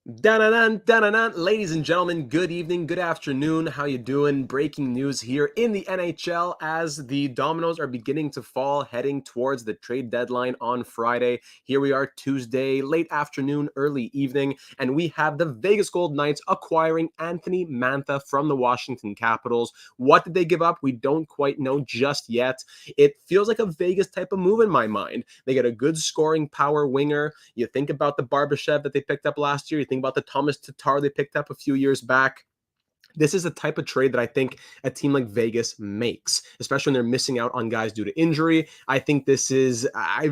Dun-dun-dun, dun-dun-dun. Ladies and gentlemen, good evening, good afternoon. How you doing? Breaking news here in the NHL as the dominoes are beginning to fall, heading towards the trade deadline on Friday. Here we are Tuesday, late afternoon, early evening, and we have the Vegas Golden Knights acquiring Anthony Mantha from the Washington Capitals. What did they give up? We don't quite know just yet. It feels like a Vegas type of move in my mind. They get a good scoring power winger. You think about the Barbashev that they picked up last year. You think about the Thomas Tatar they picked up a few years back. This is the type of trade that I think a team like Vegas makes, especially when they're missing out on guys due to injury. I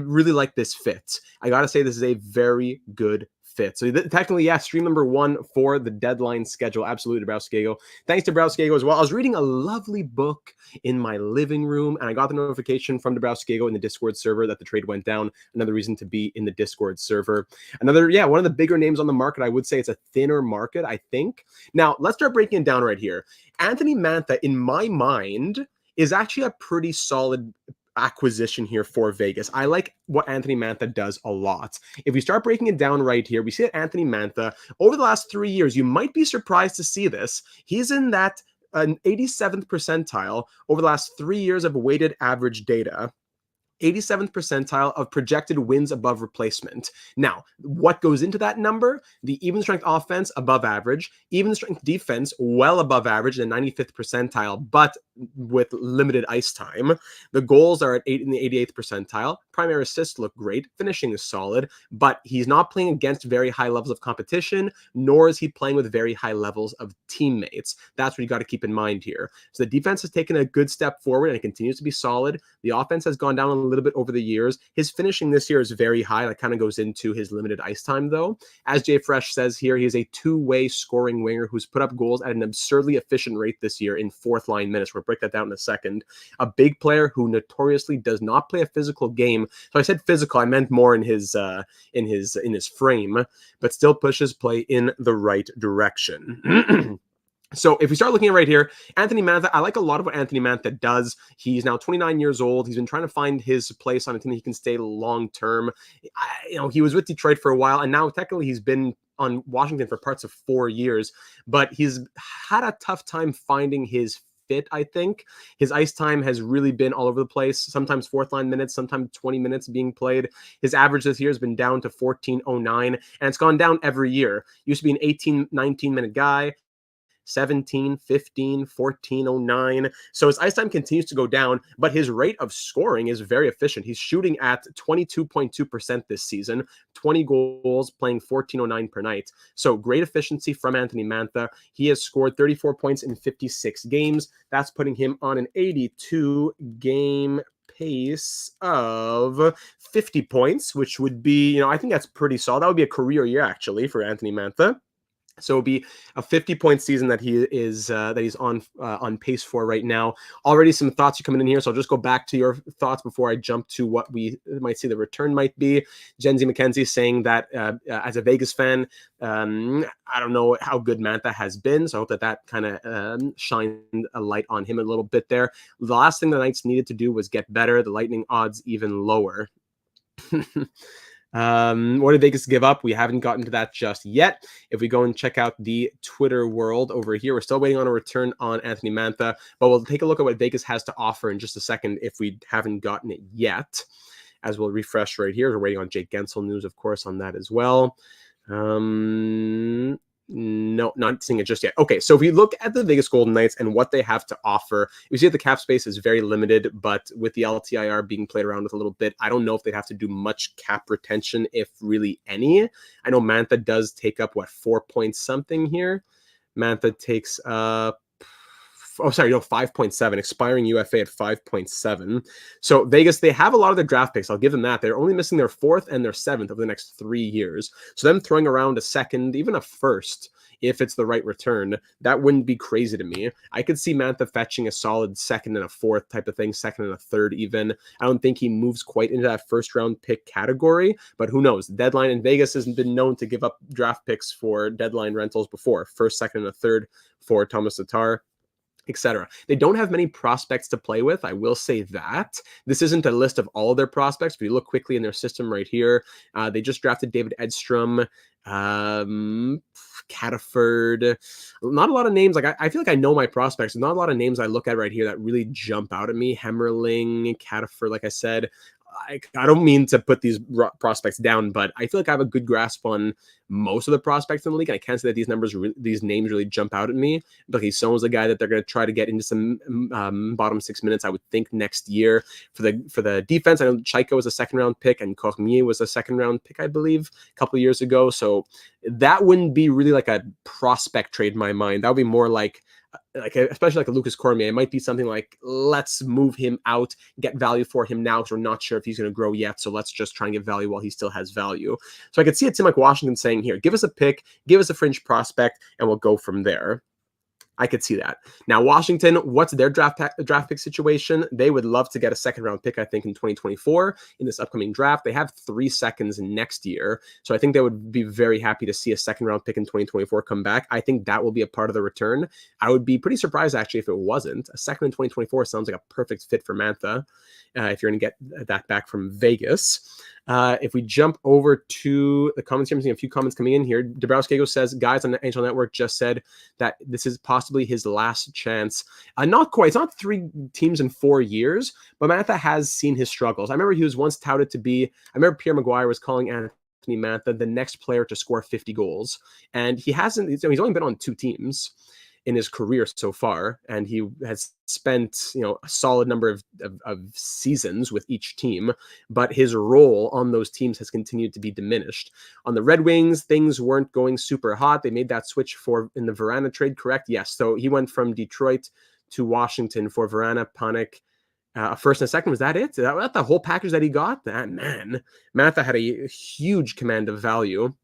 really like this fit. I got to say, this is a very good fit. So technically, yeah, stream number one for the deadline schedule. Absolutely, Browskego. Thanks to Browskego as well. I was reading a lovely book in my living room, and I got the notification from Browskego in the Discord server that the trade went down. Another reason to be in the Discord server. One of the bigger names on the market. I would say it's a thinner market, I think. Now, let's start breaking it down right here. Anthony Mantha, in my mind, is actually a pretty solid acquisition here for Vegas. I like what Anthony Mantha does a lot. If we start breaking it down right here, we see that Anthony Mantha, over the last 3 years, you might be surprised to see this. He's in that an 87th percentile over the last 3 years of weighted average data. 87th percentile of projected wins above replacement. Now, what goes into that number? The even strength offense above average, even strength defense well above average in the 95th percentile, but with limited ice time. The goals are at 8 in the 88th percentile. Primary assists look great. Finishing is solid, but he's not playing against very high levels of competition, nor is he playing with very high levels of teammates. That's what you got to keep in mind here. So the defense has taken a good step forward and it continues to be solid. The offense has gone down a little bit over the years. His finishing this year is very high. That kind of goes into his limited ice time, though. As Jay Fresh says here, he is a two-way scoring winger who's put up goals at an absurdly efficient rate this year in fourth line minutes. We'll break that down in a second. A big player who notoriously does not play a physical game. So I said physical, I meant more in his frame, but still pushes play in the right direction. So if we start looking at right here, Anthony Mantha, I like a lot of what Anthony Mantha does. He's now 29 years old. He's been trying to find his place on a team he can stay long term. He was with Detroit for a while, and now technically he's been on Washington for parts of 4 years, but he's had a tough time finding his fit, I think. His ice time has really been all over the place, sometimes fourth line minutes, sometimes 20 minutes being played. His average this year has been down to 14.09, and it's gone down every year. Used to be an 18, 19-minute guy. 17, 15, 14.09. So his ice time continues to go down, but his rate of scoring is very efficient. He's shooting at 22.2% this season, 20 goals, playing 14.09 per night. So great efficiency from Anthony Mantha. He has scored 34 points in 56 games. That's putting him on an 82 game pace of 50 points, which would be, I think that's pretty solid. That would be a career year, actually, for Anthony Mantha. So it'll be a 50-point season that he's on pace for right now. Already some thoughts are coming in here, so I'll just go back to your thoughts before I jump to what we might see the return might be. Gen Z McKenzie saying that as a Vegas fan, I don't know how good Mantha has been, so I hope that kind of shined a light on him a little bit there. The last thing the Knights needed to do was get better. The Lightning odds even lower. What did Vegas give up? We haven't gotten to that just yet. If we go and check out the Twitter world over here, we're still waiting on a return on Anthony Mantha, but we'll take a look at what Vegas has to offer in just a second if we haven't gotten it yet, as we'll refresh right here. We're waiting on Jake Gensel news, of course, on that as well. No, not seeing it just yet. Okay, so if we look at the Vegas Golden Knights and what they have to offer, we see that the cap space is very limited, but with the LTIR being played around with a little bit, I don't know if they'd have to do much cap retention, if really any. I know Mantha does take up, 4 points something here. Mantha takes up 5.7, expiring UFA at 5.7. So Vegas, they have a lot of their draft picks. I'll give them that. They're only missing their 4th and their 7th over the next 3 years. So them throwing around a 2nd, even a 1st, if it's the right return, that wouldn't be crazy to me. I could see Mantha fetching a solid 2nd and a 4th type of thing, 2nd and a 3rd even. I don't think he moves quite into that first round pick category, but who knows? Deadline in Vegas hasn't been known to give up draft picks for deadline rentals before. 1st, 2nd, and a 3rd for Thomas Tatar. etc. They don't have many prospects to play with. I will say that. This isn't a list of all their prospects. If you look quickly in their system right here, they just drafted David Edstrom, Cataford. Not a lot of names. Like I feel like I know my prospects. There's not a lot of names I look at right here that really jump out at me. Hemmerling, Cataford, like I said. I don't mean to put these prospects down, but I feel like I have a good grasp on most of the prospects in the league. And I can't say that these names really jump out at me. But he's someone's a guy that they're going to try to get into some bottom 6 minutes, I would think, next year. For the defense, I know Chaiko was a second round pick and Cormier was a second round pick, I believe, a couple of years ago. So that wouldn't be really like a prospect trade in my mind. That would be more like especially like a Lucas Cormier, it might be something like, let's move him out, get value for him now, because we're not sure if he's going to grow yet. So let's just try and get value while he still has value. So I could see a team like Washington saying, here, give us a pick, give us a fringe prospect, and we'll go from there. I could see that. Now, Washington, what's their draft pick situation? They would love to get a second round pick, I think, in 2024 in this upcoming draft. They have 3 seconds next year. So I think they would be very happy to see a second round pick in 2024 come back. I think that will be a part of the return. I would be pretty surprised, actually, if it wasn't. A second in 2024 sounds like a perfect fit for Mantha if you're going to get that back from Vegas. If we jump over to the comments here, I'm seeing a few comments coming in here. Dabrowski says, guys on the NHL Network just said that this is possibly his last chance. Not quite. It's not 3 teams in 4 years, but Mantha has seen his struggles. I remember he was once touted to be, I remember Pierre Maguire was calling Anthony Mantha the next player to score 50 goals. And he hasn't, he's only been on 2 teams in his career so far, and he has spent a solid number of seasons with each team, but his role on those teams has continued to be diminished. On the Red Wings, things weren't going super hot. They made that switch in the Vrana trade, correct? Yes. So he went from Detroit to Washington for Vrana, Panik, a first and a second. Was that it? That the whole package that he got? Man, Mantha had a huge command of value.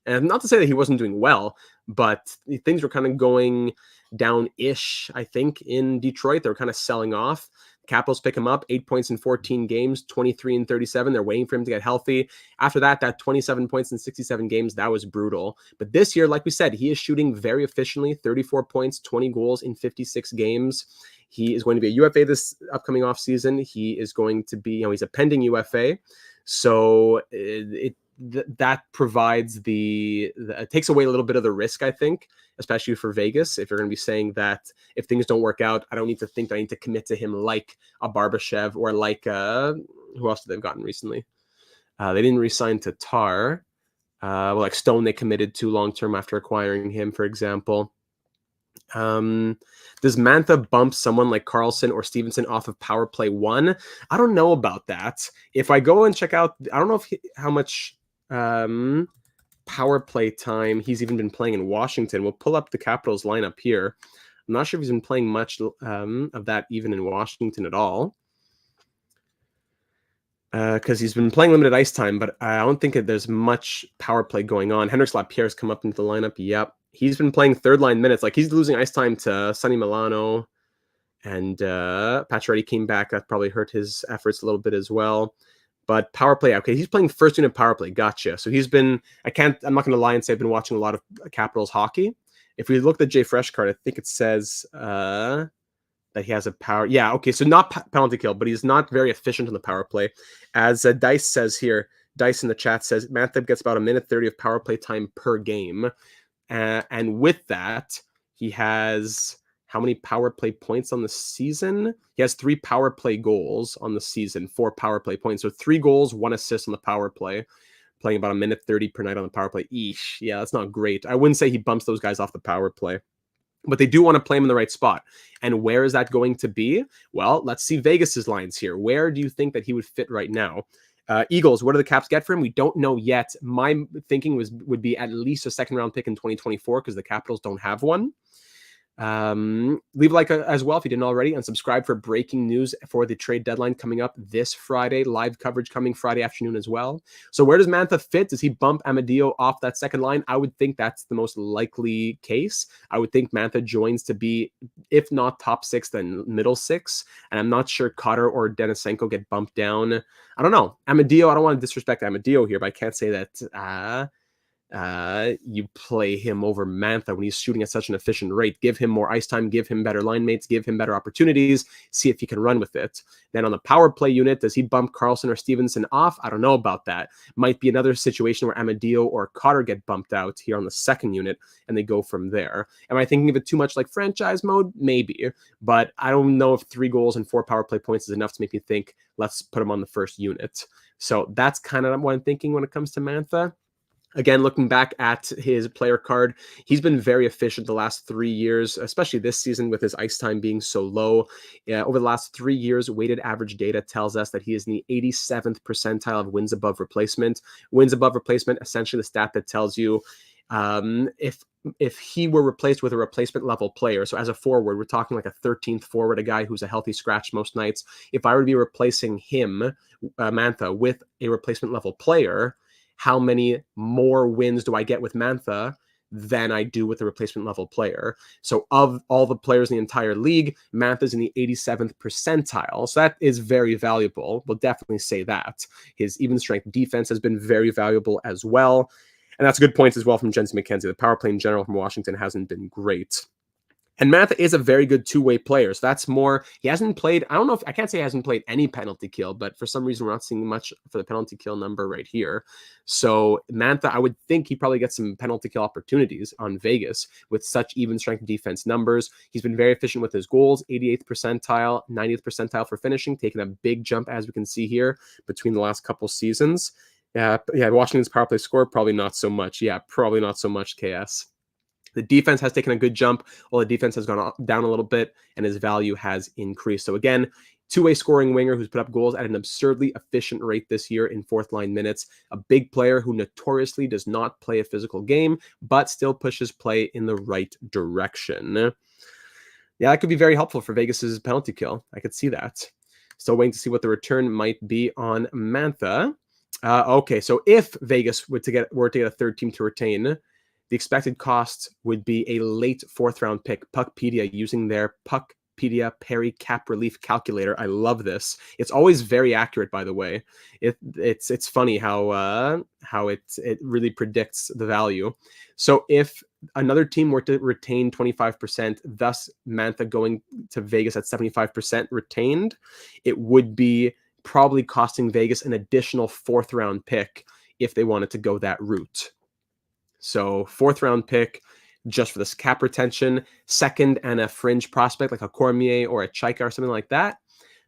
And not to say that he wasn't doing well, but things were kind of going down-ish, I think, in Detroit. They were kind of selling off. Capitals pick him up, 8 points in 14 games, 23 and 37. They're waiting for him to get healthy. After that 27 points in 67 games, that was brutal. But this year, like we said, he is shooting very efficiently, 34 points, 20 goals in 56 games. He is going to be a UFA this upcoming offseason. He is going to be, he's a pending UFA. So that provides it takes away a little bit of the risk, I think, especially for Vegas. If you're going to be saying that if things don't work out, I don't need to think that I need to commit to him like a Barbashev or like who else did they've gotten recently? They didn't re-sign Tatar. Like Stone, they committed to long-term after acquiring him, for example. Does Mantha bump someone like Carlson or Stevenson off of power play 1? I don't know about that. If I go and check out, I don't know how much power play time he's even been playing in Washington. We'll pull up the Capitals lineup here. I'm not sure if he's been playing much of that even in Washington at all. Because he's been playing limited ice time, but I don't think there's much power play going on. Hendrix Lapierre's come up into the lineup. Yep. He's been playing third line minutes. Like he's losing ice time to Sonny Milano, and Pacioretty came back. That probably hurt his efforts a little bit as well. But power play, okay, he's playing first unit power play. Gotcha. So he's been, I'm not going to lie and say I've been watching a lot of Capitals hockey. If we look at the Jay Fresh card, I think it says that he has a power. Yeah, okay, so not penalty kill, but he's not very efficient on the power play. As Dice says here, Dice in the chat says, Mantha gets about 1:30 of power play time per game. And with that, he has how many power play points on the season? He has 3 power play goals on the season, 4 power play points. So 3 goals, 1 assist on the power play, playing about 1:30 per night on the power play. Eesh, yeah, that's not great. I wouldn't say he bumps those guys off the power play, but they do want to play him in the right spot. And where is that going to be? Well, let's see Vegas's lines here. Where do you think that he would fit right now? Eagles, what do the Caps get for him? We don't know yet. My thinking would be at least a second round pick in 2024 because the Capitals don't have one. Leave a like as well if you didn't already, and subscribe for breaking news for the trade deadline coming up this Friday. Live coverage coming Friday afternoon as well. So where does Mantha fit? Does he bump Amadio off that second line? I would think that's the most likely case. I would think Mantha joins to be, if not top 6, then middle 6. And I'm not sure Cotter or Denisenko get bumped down. I don't know. Amadio, I don't want to disrespect Amadio here, but I can't say that you play him over Mantha when he's shooting at such an efficient rate. Give him more ice time, give him better line mates, give him better opportunities, see if he can run with it. Then on the power play unit, does he bump Carlson or Stevenson off? I don't know about that. Might be another situation where Amadio or Cotter get bumped out here on the second unit, and they go from there. Am I thinking of it too much like franchise mode? Maybe, but I don't know if 3 goals and 4 power play points is enough to make me think, let's put him on the first unit. So that's kind of what I'm thinking when it comes to Mantha. Again, looking back at his player card, he's been very efficient the last 3 years, especially this season with his ice time being so low. Over the last 3 years, weighted average data tells us that he is in the 87th percentile of wins above replacement. Wins above replacement, essentially the stat that tells you if he were replaced with a replacement level player. So as a forward, we're talking like a 13th forward, a guy who's a healthy scratch most nights. If I were to be replacing him, Mantha, with a replacement level player, how many more wins do I get with Mantha than I do with the replacement level player? So of all the players in the entire league, Mantha's in the 87th percentile. So that is very valuable. We'll definitely say that. His even strength defense has been very valuable as well. And that's a good point as well from Jensen McKenzie. The power play in general from Washington hasn't been great. And Mantha is a very good two-way player. So that's more, he hasn't played, I don't know if, I can't say he hasn't played any penalty kill, but for some reason we're not seeing much for the penalty kill number right here. So Mantha, I would think he probably gets some penalty kill opportunities on Vegas with such even strength defense numbers. He's been very efficient with his goals, 88th percentile, 90th percentile for finishing, taking a big jump as we can see here between the last couple seasons. Yeah, Washington's power play score, probably not so much. Yeah, probably not so much, KS. The defense has taken a good jump, while the defense has gone down a little bit, and his value has increased. So again, two-way scoring winger who's put up goals at an absurdly efficient rate this year in fourth-line minutes. A big player who notoriously does not play a physical game, but still pushes play in the right direction. Yeah, that could be very helpful for Vegas's penalty kill. I could see that. Still waiting to see what the return might be on Mantha. Okay, so if Vegas were to get a third team to retain, the expected cost would be a late 4th round pick. Puckpedia using their Puckpedia Perry cap relief calculator. I love this. It's always very accurate, by the way. It's funny how it really predicts the value. So if another team were to retain 25%, thus Mantha going to Vegas at 75% retained, it would be probably costing Vegas an additional 4th round pick if they wanted to go that route. So 4th round pick just for this cap retention, 2nd and a fringe prospect like a Cormier or a Chaika or something like that.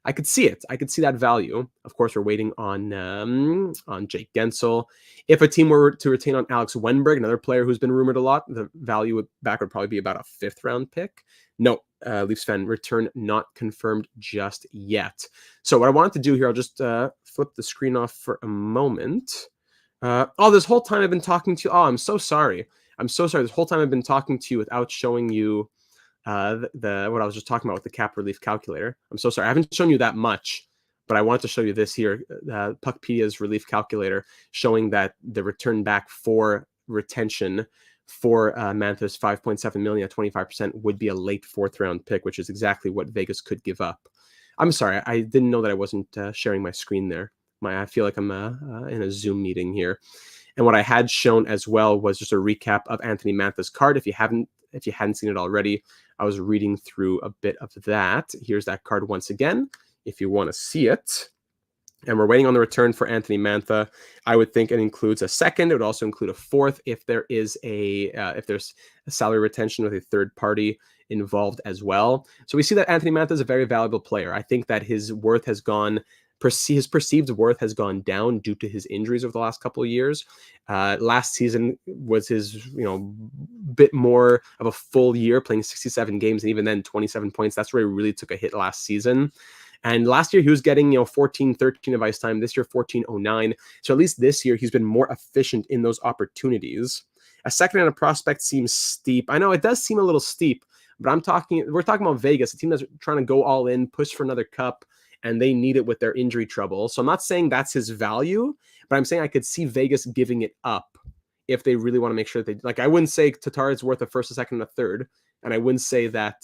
I could see it. I could see that value. Of course, we're waiting on Jake Gensel. If a team were to retain on Alex Wenberg, another player who's been rumored a lot, the value back would probably be about a 5th round pick. No, Leafs fan return not confirmed just yet. So what I wanted to do here, I'll just flip the screen off for a moment. This whole time I've been talking to you. Oh, I'm so sorry. I'm so sorry. This whole time I've been talking to you without showing you what I was just talking about with the cap relief calculator. I'm so sorry. I haven't shown you that much, but I wanted to show you this here, Puckpedia's relief calculator, showing that the return back for retention for Mantha's $5.7 million at 25% would be a late 4th round pick, which is exactly what Vegas could give up. I'm sorry. I didn't know that I wasn't sharing my screen there. I feel like I'm in a Zoom meeting here. And what I had shown as well was just a recap of Anthony Mantha's card. If you hadn't seen it already, I was reading through a bit of that. Here's that card once again, if you want to see it. And we're waiting on the return for Anthony Mantha. I would think it includes a 2nd. It would also include a 4th if there is if there's a salary retention with a 3rd party involved as well. So we see that Anthony Mantha is a very valuable player. I think that his worth has gone. His perceived worth has gone down due to his injuries over the last couple of years. Last season was his, bit more of a full year, playing 67 games, and even then 27 points. That's where he really took a hit last season. And last year he was getting, 14-13 of ice time. This year 14-09. So at least this year he's been more efficient in those opportunities. A 2nd and a prospect seems steep. I know it does seem a little steep, but we're talking about Vegas, a team that's trying to go all in, push for another cup, and they need it with their injury trouble. So I'm not saying that's his value, but I'm saying I could see Vegas giving it up if they really want to make sure that they, I wouldn't say Tatar is worth a 1st, a 2nd, and a 3rd. And I wouldn't say that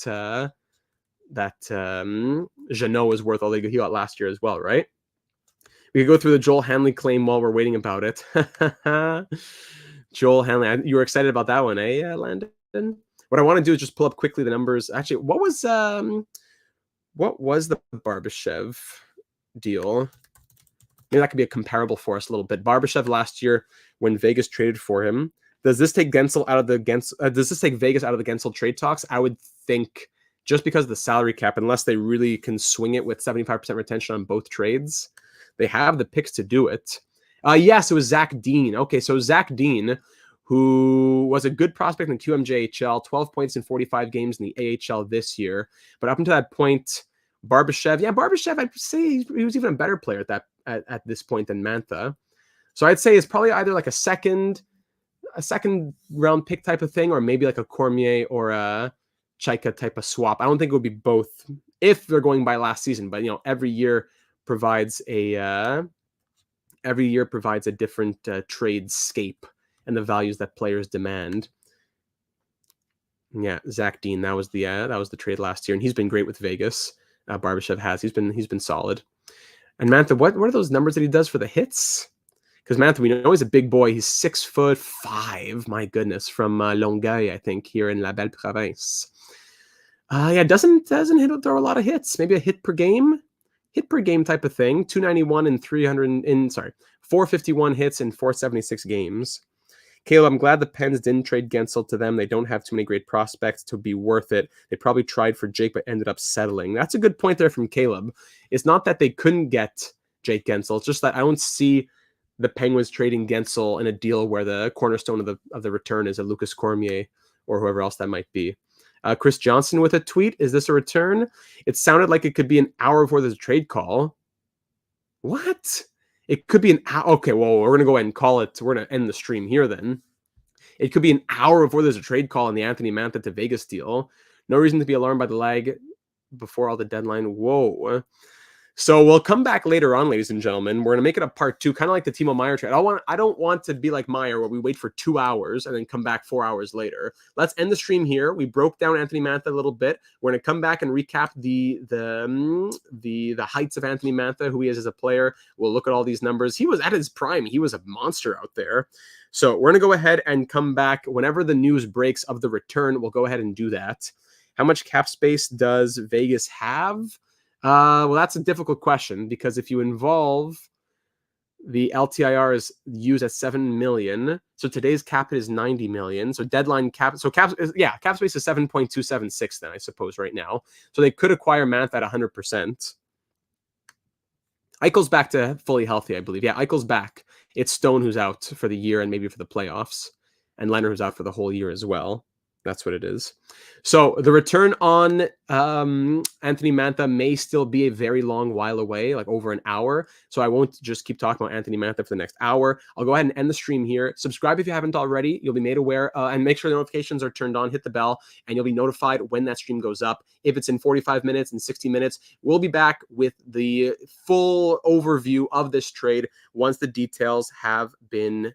Jeannot is worth all he got last year as well, right? We could go through the Joel Hanley claim while we're waiting about it. Joel Hanley. You were excited about that one, eh, Landon? What I want to do is just pull up quickly the numbers. Actually, what was the Barbashev deal? Maybe that could be a comparable for us a little bit. Barbashev last year, when Vegas traded for him, does this take Gensel out of the does this take Vegas out of the Gensel trade talks? I would think just because of the salary cap, unless they really can swing it with 75% retention on both trades, they have the picks to do it. Yes, it was Zach Dean. Okay, so Zach Dean, who was a good prospect in the QMJHL, 12 points in 45 games in the AHL this year. But up until that point, Barbashev, I'd say he was even a better player at this point than Mantha. So I'd say it's probably either like a second round pick type of thing, or maybe like a Cormier or a Chaika type of swap. I don't think it would be both if they're going by last season, but every year provides a different tradescape and the values that players demand. Yeah, Zach Dean, that was the trade last year, and he's been great with Vegas. Barbashev has. He's been solid. And Mantha, what are those numbers that he does for the hits? Because Mantha, we know he's a big boy. He's 6'5". My goodness, from Longueuil, I think, here in La Belle Province. Doesn't throw a lot of hits. Maybe a hit per game type of thing. 291 and 451 hits in 476 games. Caleb, I'm glad the Pens didn't trade Gensel to them. They don't have too many great prospects to be worth it. They probably tried for Jake, but ended up settling. That's a good point there from Caleb. It's not that they couldn't get Jake Gensel. It's just that I don't see the Penguins trading Gensel in a deal where the cornerstone of the return is a Lucas Cormier or whoever else that might be. Chris Johnson with a tweet. Is this a return? It sounded like it could be an hour before there's a trade call. What? It could be an hour. Okay, well, we're going to go ahead and call it. We're going to end the stream here then. It could be an hour before there's a trade call on the Anthony Mantha to Vegas deal. No reason to be alarmed by the lag before all the deadline. Whoa. So we'll come back later on, ladies and gentlemen. We're going to make it a part 2, kind of like the Timo Meier trade. I don't want to be like Meier, where we wait for 2 hours and then come back 4 hours later. Let's end the stream here. We broke down Anthony Mantha a little bit. We're going to come back and recap the heights of Anthony Mantha, who he is as a player. We'll look at all these numbers. He was at his prime. He was a monster out there. So we're going to go ahead and come back whenever the news breaks of the return. We'll go ahead and do that. How much cap space does Vegas have? Well, that's a difficult question, because if you involve the LTIR is used at 7 million, so today's cap hit is 90 million. So deadline cap, cap space is 7.276 then, I suppose, right now. So they could acquire Mantha at 100%. Eichel's back to fully healthy, I believe. Yeah, Eichel's back. It's Stone who's out for the year and maybe for the playoffs, and Leonard who's out for the whole year as well. That's what it is. So the return on Anthony Mantha may still be a very long while away, like over an hour. So I won't just keep talking about Anthony Mantha for the next hour. I'll go ahead and end the stream here. Subscribe if you haven't already. You'll be made aware, and make sure the notifications are turned on. Hit the bell, and you'll be notified when that stream goes up. If it's in 45 minutes and 60 minutes, we'll be back with the full overview of this trade once the details have been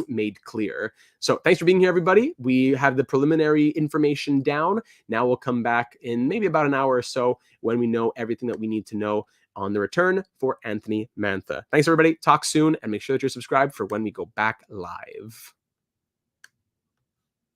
made clear. So thanks for being here, everybody. We have the preliminary information down. Now we'll come back in maybe about an hour or so when we know everything that we need to know on the return for Anthony Mantha. Thanks, everybody. Talk soon, and make sure that you're subscribed for when we go back live.